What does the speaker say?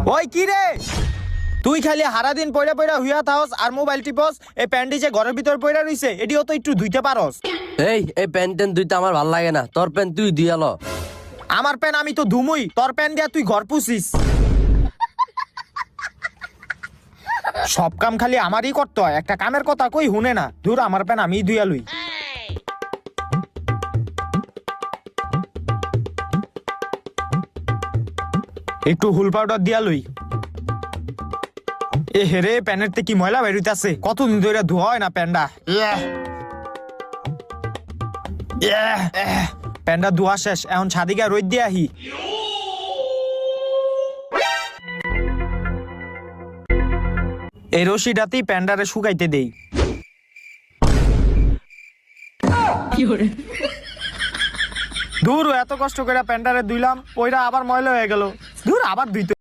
ওই কি রে, তুই খালি হারা দিন পয়রা পয়রা হুইয়া থাকস আর মোবাইল টিপস। এই প্যান্টটি যে ঘরের ভিতর পয়রা রইছে এটিও তো একটু ধুইতে পারস। এই প্যান্ট ট্যান্ট ধুইতে আমার ভাল লাগে না, তোর প্যান্ট তুই দিয়ালো। আমার প্যান আমি তো ধুমুই, তোর প্যান দিয়া তুই ঘর পুছিস। সব কাম খালি আমারই করতে হয়, একটা কামের কথা কই হুনে না। ধুর, আমার প্যান আমিই ধুইয়া লুই। একটু হুল পাউডার দিয়া লুই। এ হেরে, প্যানের তে কি ময়লা বেরোইতাছে, কতদিন ধরে ধোয়া হয় না প্যান্ডা। প্যান্ডা ধোয়া শেষ, এখন ছাদিকা রোদ দিয়ে আহি। এই রশিটাতেই প্যান্ডারে শুকাইতে দেই। দূর, এত কষ্ট করে প্যান্ডারে ধুইলাম, ওইটা আবার ময়লা হয়ে গেল। দূর, আবার ধুইতে